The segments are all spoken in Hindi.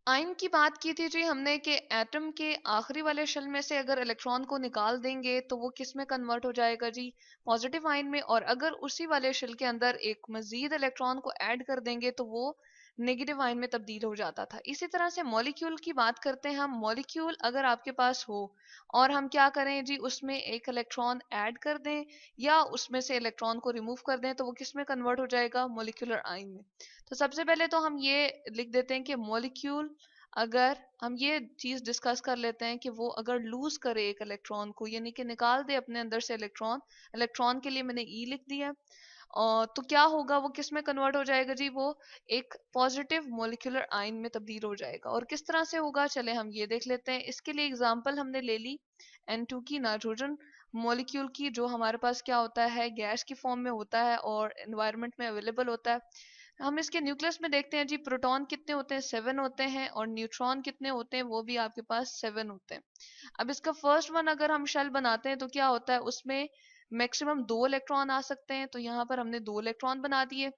आयन की बात की थी जी हमने कि एटम के आखिरी वाले शेल में से अगर इलेक्ट्रॉन को निकाल देंगे तो वो किस में कन्वर्ट हो जाएगा जी, पॉजिटिव आयन में। और अगर उसी वाले शेल के अंदर एक मजीद इलेक्ट्रॉन को ऐड कर देंगे तो वो नेगेटिव आयन में तब्दील हो जाता था। इसी तरह से मॉलिक्यूल की बात करते हैं हम। मॉलिक्यूल अगर आपके पास हो और हम क्या करें जी, उसमें एक इलेक्ट्रॉन ऐड कर दें या उसमें से इलेक्ट्रॉन को रिमूव कर दें तो वो किस में कन्वर्ट हो जाएगा, मॉलिक्यूलर आयन में। तो सबसे पहले तो हम ये लिख देते हैं कि मॉलिक्यूल, अगर हम ये चीज डिस्कस कर लेते हैं कि वो अगर लूज करे एक इलेक्ट्रॉन को, यानी कि निकाल दे अपने अंदर से इलेक्ट्रॉन, इलेक्ट्रॉन के लिए मैंने ई लिख दिया। और तो क्या होगा, वो किस में कन्वर्ट हो जाएगा जी, वो एक पॉजिटिव मोलिकुलर आयन में तब्दील हो जाएगा। और किस तरह से होगा, चले हम ये देख लेते हैं। इसके लिए एग्जांपल हमने ले ली N2 की, नाइट्रोजन मॉलिक्यूल की, जो हमारे पास क्या होता है, गैस की फॉर्म में होता है और एनवायरनमेंट में अवेलेबल होता है। हम इसके न्यूक्लियस में देखते हैं जी, प्रोटॉन कितने होते हैं, 7 होते हैं, और न्यूट्रॉन कितने होते हैं, वो भी आपके पास 7 होते हैं। अब इसका फर्स्ट वन अगर हम शेल बनाते हैं तो क्या होता है, उसमें मैक्सिमम 2 इलेक्ट्रॉन आ सकते हैं, तो यहाँ पर हमने 2 इलेक्ट्रॉन बना दिए।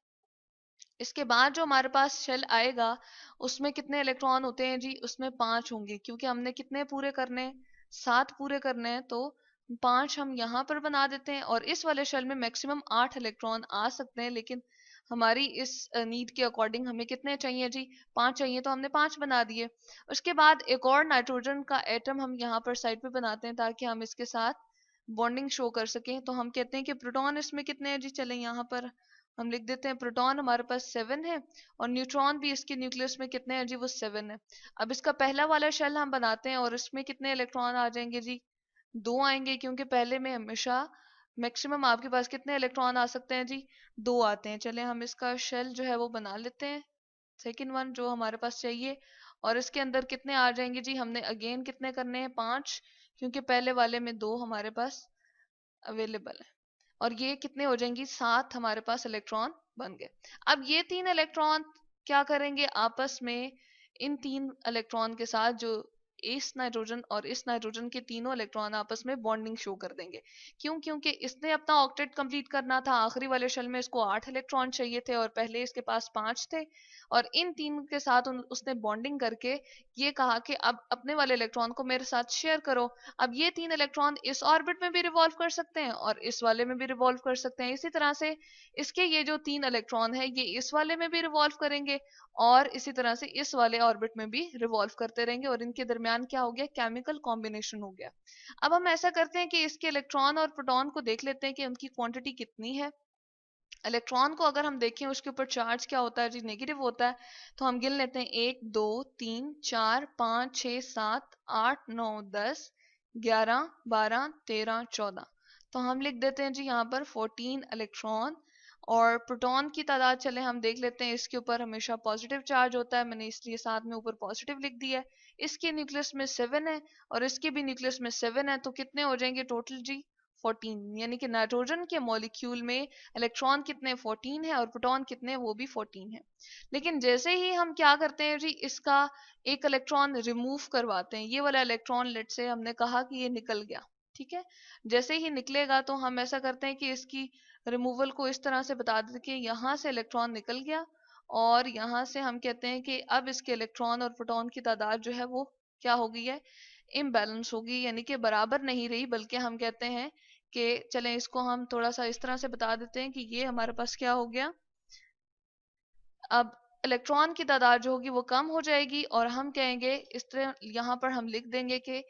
इसके बाद जो हमारे पास शेल आएगा उसमें कितने इलेक्ट्रॉन होते हैं जी, उसमें 5 होंगे, क्योंकि हमने कितने पूरे करने हैं, 7 पूरे करने हैं, तो 5 हम यहाँ पर बना देते हैं। और इस वाले शेल में मैक्सिमम 8 इलेक्ट्रॉन आ सकते हैं, लेकिन हमारी इस नीड के अकॉर्डिंग हमें कितने चाहिए जी, 5 चाहिए, तो हमने 5 बना दिए। उसके बाद एक और नाइट्रोजन का एटम हम यहाँ पर साइड पे बनाते हैं ताकि हम इसके साथ बॉन्डिंग शो कर सकें। तो हम कहते हैं कि प्रोटॉन इसमें कितने हैं जी, चले यहाँ पर हम लिख देते हैं, प्रोटॉन हमारे पास 7 है, और न्यूट्रॉन भी इसके न्यूक्लियस में कितने हैं जी, वो 7 है। अब इसका पहला वाला शेल हम बनाते हैं और इसमें कितने इलेक्ट्रॉन आ जाएंगे जी, 2 आएंगे, क्योंकि पहले में हमेशा मैक्सिमम आपके पास कितने इलेक्ट्रॉन आ सकते हैं जी, 2 आते हैं। चले हम इसका शेल जो है वो बना लेते हैं, सेकेंड वन जो हमारे पास चाहिए। और इसके अंदर कितने आ जाएंगे जी, हमने अगेन कितने करने हैं, 5, क्योंकि पहले वाले में 2 हमारे पास अवेलेबल है। और ये कितने हो जाएंगी, 7 हमारे पास इलेक्ट्रॉन बन गए। अब ये 3 इलेक्ट्रॉन क्या करेंगे आपस में, इन 3 इलेक्ट्रॉन के साथ जो इस नाइट्रोजन और इस नाइट्रोजन के तीनों इलेक्ट्रॉन आपस में बॉन्डिंग शो कर देंगे। क्यों, क्योंकि इसने अपना ऑक्टेट कंप्लीट करना था, आखिरी वाले शेल में इसको 8 इलेक्ट्रॉन चाहिए थे और पहले इसके पास 5 थे। और इन तीन के साथ उसने बॉन्डिंग करके ये कहा कि अब अपने वाले इलेक्ट्रॉन को मेरे साथ शेयर करो। अब ये 3 इलेक्ट्रॉन इस ऑर्बिट में भी रिवॉल्व कर सकते हैं और इस वाले में भी रिवॉल्व कर सकते हैं। इसी तरह से इसके ये जो 3 इलेक्ट्रॉन है ये इस वाले में भी रिवॉल्व करेंगे और इसी तरह से इस वाले ऑर्बिट में भी रिवॉल्व करते रहेंगे, और इनके दरमियान क्या हो गया, केमिकल कॉम्बिनेशन हो गया। अब हम ऐसा करते हैं कि इसके इलेक्ट्रॉन और प्रोटॉन को देख लेते हैं कि उनकी क्वांटिटी कितनी है। इलेक्ट्रॉन को अगर हम देखें उसके ऊपर चार्ज क्या होता है जी, नेगेटिव होता है। तो हम गिन लेते हैं, 1 2 3 4 5 6 7 8 9 10 11 12 13 14। तो हम लिख देते हैं जी यहाँ पर 14 इलेक्ट्रॉन। और प्रोटॉन की तादाद चले हम देख लेते हैं, इसके ऊपर हमेशा पॉजिटिव चार्ज होता है, मैंने इसलिए साथ में ऊपर पॉजिटिव लिख दिया है। इसके न्यूक्लियस में 7 है और इसके भी न्यूक्लियस में 7 है, तो कितने हो जाएंगे टोटल जी, 14। यानी कि नाइट्रोजन के मॉलिक्यूल में इलेक्ट्रॉन कितने, 14 है, और प्रोटॉन कितने, वो भी 14 है। लेकिन जैसे ही हम क्या करते हैं जी, इसका एक इलेक्ट्रॉन रिमूव करवाते हैं, ये वाला इलेक्ट्रॉन लेट से हमने कहा कि ये निकल गया, ठीक है। जैसे ही निकलेगा तो हम ऐसा करते हैं कि इसकी रिमूवल को इस तरह से बता देते कि यहाँ से इलेक्ट्रॉन निकल गया और यहाँ से हम कहते हैं कि अब इसके इलेक्ट्रॉन और प्रोटॉन की तादाद जो है वो क्या हो गई है, इम्बैलेंस होगी, यानी कि बराबर नहीं रही, बल्कि हम कहते हैं कि चलें इसको हम थोड़ा सा इस तरह से बता देते हैं कि ये हमारे पास क्या हो गया, अब इलेक्ट्रॉन की तादाद जो होगी वो कम हो जाएगी। और हम कहेंगे इस तरह, यहाँ पर हम लिख देंगे कि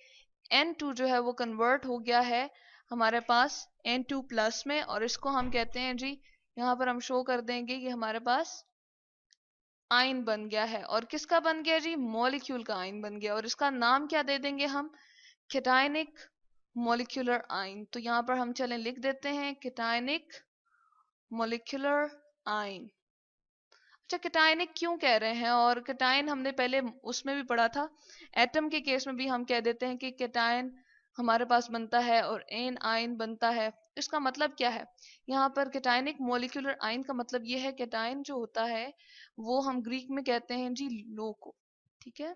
N2 जो है वो कन्वर्ट हो गया है हमारे पास N2 प्लस में, और इसको हम कहते हैं जी, यहाँ पर हम शो कर देंगे कि हमारे पास आयन बन गया है। और किसका बन गया जी, मॉलिक्यूल का आयन बन गया, और इसका नाम क्या दे देंगे हम, केटायनिक मॉलिक्यूलर आयन। तो यहाँ पर हम चलें लिख देते हैं केटायनिक मॉलिक्यूलर आयन। अच्छा, केटायनिक क्यों कह रहे हैं, और केटायन हमने पहले उसमें भी पढ़ा था, एटम के केस में भी हम कह देते हैं कि केटायन हमारे पास बनता है और एन आयन बनता है। इसका मतलब क्या है, यहाँ पर केटायनिक मॉलिक्यूलर आयन का मतलब ये है, केटायन जो होता है वो हम ग्रीक में कहते हैं जी लो को, ठीक है।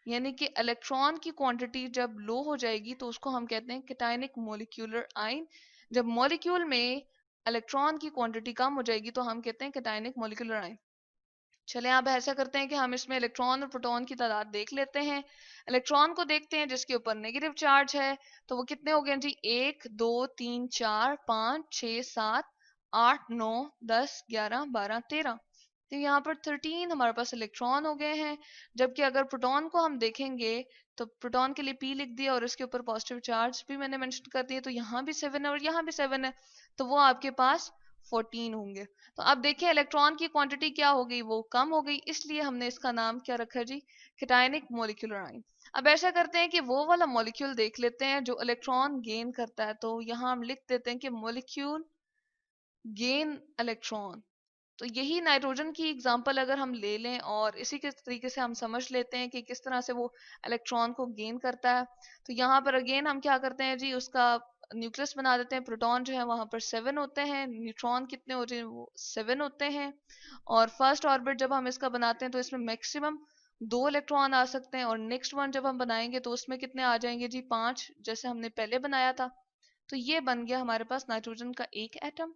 यानी कि इलेक्ट्रॉन की क्वांटिटी जब लो हो जाएगी तो उसको हम कहते हैं केटायनिक मॉलिक्यूलर आयन। जब मॉलिक्यूल में इलेक्ट्रॉन की क्वांटिटी कम हो जाएगी तो हम कहते हैं केटायनिक मॉलिक्यूलर आयन। चले आप ऐसा करते हैं कि हम इसमें इलेक्ट्रॉन और प्रोटॉन की तादाद देख लेते हैं। इलेक्ट्रॉन को देखते हैं जिसके ऊपर नेगेटिव चार्ज है, तो वो कितने हो गए जी? 1 2 3 4 5 6 7 8 9 10 11 12 13। तो यहाँ पर 13 हमारे पास इलेक्ट्रॉन हो गए हैं। जबकि अगर प्रोटॉन को हम देखेंगे तो प्रोटॉन के लिए P लिख दिया और इसके ऊपर पॉजिटिव चार्ज भी मैंने मेंशन कर दिया, तो यहाँ भी 7 है और यहाँ भी 7 है, तो वो आपके पास 14 होंगे। तो अब देखिए इलेक्ट्रॉन की क्वांटिटी क्या हो गई, वो कम हो गई, इसलिए हमने इसका नाम क्या रखा जी? Cationic molecular ion. अब ऐसा करते हैं कि वो वाला मॉलिक्यूल देख लेते हैं जो इलेक्ट्रॉन गेन करता है, तो यहाँ हम लिख देते हैं कि मॉलिक्यूल गेन इलेक्ट्रॉन। तो यही नाइट्रोजन की एग्जांपल अगर हम ले लें और इसी के तरीके से हम समझ लेते हैं कि किस तरह से वो इलेक्ट्रॉन को गेन करता है, तो यहाँ पर अगेन हम क्या करते हैं जी? उसका न्यूक्लियस बना देते हैं। प्रोटॉन जो है वहां पर 7 होते हैं, न्यूट्रॉन कितने होते हैं? वो 7 होते हैं। और फर्स्ट ऑर्बिट जब हम इसका बनाते हैं तो इसमें मैक्सिमम 2 इलेक्ट्रॉन आ सकते हैं, और नेक्स्ट वन जब हम बनाएंगे तो उसमें कितने आ जाएंगे जी? 5, जैसे हमने पहले बनाया था। तो ये बन गया हमारे पास नाइट्रोजन का एक एटम,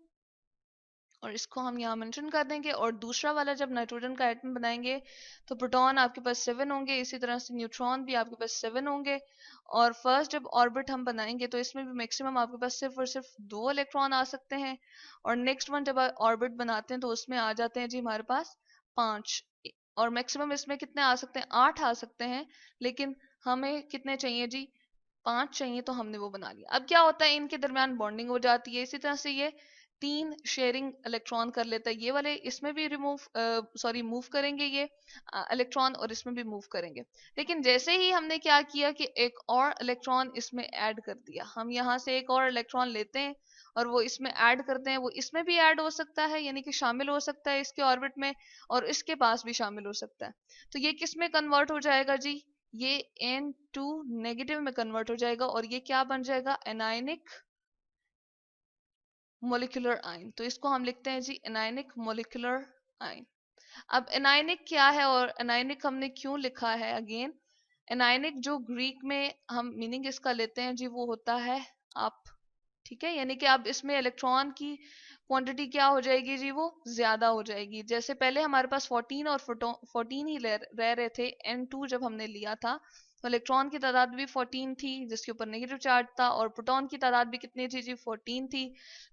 और इसको हम यहाँ मेंशन कर देंगे। और दूसरा वाला जब नाइट्रोजन का एटम बनाएंगे तो प्रोटॉन आपके पास 7 होंगे, इसी तरह से न्यूट्रॉन भी आपके पास 7 होंगे। और फर्स्ट जब ऑर्बिट हम बनाएंगे तो इसमें भी मैक्सिमम आपके पास सिर्फ और सिर्फ 2 इलेक्ट्रॉन आ सकते हैं, और नेक्स्ट वन जब ऑर्बिट बनाते हैं तो उसमें आ जाते हैं जी हमारे पास 5। और मैक्सिमम इसमें कितने आ सकते हैं? 8 आ सकते हैं, लेकिन हमें कितने चाहिए जी? 5 चाहिए, तो हमने वो बना लिया। अब क्या होता है, इनके दरमियान बॉन्डिंग हो जाती है। इसी तरह से ये 3 शेयरिंग इलेक्ट्रॉन कर लेता है, ये वाले इसमें भी मूव करेंगे ये इलेक्ट्रॉन, और इसमें भी मूव करेंगे। लेकिन जैसे ही हमने क्या किया कि एक और इलेक्ट्रॉन इसमें ऐड कर दिया, हम यहाँ से एक और इलेक्ट्रॉन लेते हैं और वो इसमें ऐड करते हैं, वो इसमें भी ऐड हो सकता है, यानी कि शामिल हो सकता है इसके ऑर्बिट में, और इसके पास भी शामिल हो सकता है। तो ये किस में कन्वर्ट हो जाएगा जी? ये N2 नेगेटिव में कन्वर्ट हो जाएगा, और ये क्या बन जाएगा? Anionic molecular ion. तो इसको हम लिखते हैं जी एनायनिक मोलिकुलर आयन। अब एनायनिक क्या है और एनायनिक हमने क्यों लिखा है? अगेन एनायनिक जो ग्रीक में हम मीनिंग इसका लेते हैं जी, वो होता है अप। ठीक है, यानी कि अब इसमें इलेक्ट्रॉन की क्वांटिटी क्या हो जाएगी जी? वो ज्यादा हो जाएगी। जैसे पहले हमारे पास 14 और 14 ही रह रहे थे N2 जब हमने लिया था, तो इलेक्ट्रॉन की तादाद भी 14 थी जिसके ऊपर नेगेटिव चार्ज था, और प्रोटॉन की तादाद भी कितनी थी जी? 14 थी।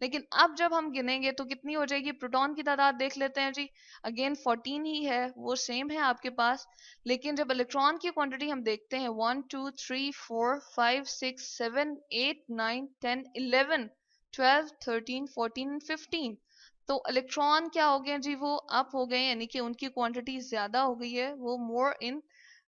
लेकिन अब जब हम गिनेंगे तो कितनी हो जाएगी? प्रोटॉन की तादाद देख लेते हैं जी, अगेन 14 ही है, वो सेम है आपके पास। लेकिन जब इलेक्ट्रॉन की क्वांटिटी हम देखते हैं 1 2 3 4 5 6 7 8 9 10 11 12 13 14 15, तो इलेक्ट्रॉन क्या हो गए जी? वो अप हो गए, यानी कि उनकी क्वांटिटी ज्यादा हो गई है, वो मोर इन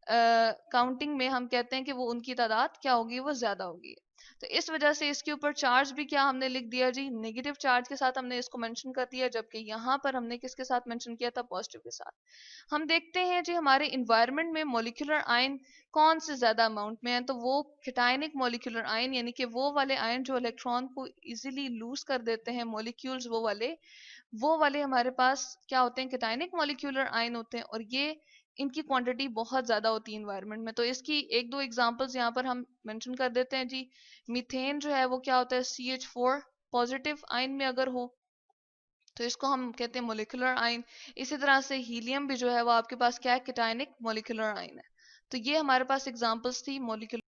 काउंटिंग में हम कहते हैं कि वो उनकी तादाद क्या होगी? वो ज्यादा होगी। तो इस वजह से इसके ऊपर चार्ज भी क्या हमने लिख दिया जी? नेगेटिव चार्ज के साथ हमने इसको मेंशन कर दिया, जबकि यहाँ पर हमने किसके साथ मेंशन किया था? पॉजिटिव के साथ। हम देखते हैं जी हमारे इन्वायरमेंट में मॉलिक्यूलर आयन कौन से ज्यादा अमाउंट में है, तो वो कैटायनिक मॉलिक्यूलर आयन, यानी कि वो वाले आयन जो इलेक्ट्रॉन को इजीली लूज कर देते हैं, मॉलिक्यूल्स वो वाले हमारे पास क्या होते हैं? कैटायनिक मॉलिक्यूलर आयन होते हैं, और ये इनकी क्वांटिटी बहुत ज्यादा होती है इन्वायरमेंट में। तो इसकी एक दो एग्जांपल्स यहाँ पर हम मेंशन कर देते हैं जी। मीथेन जो है वो क्या होता है? CH4 पॉजिटिव आयन में अगर हो तो इसको हम कहते हैं मोलिकुलर आयन। इसी तरह से हीलियम भी जो है वो आपके पास क्या है? कैटायनिक मोलिकुलर आयन है। तो ये हमारे पास एग्जांपल्स थी मोलिकुलर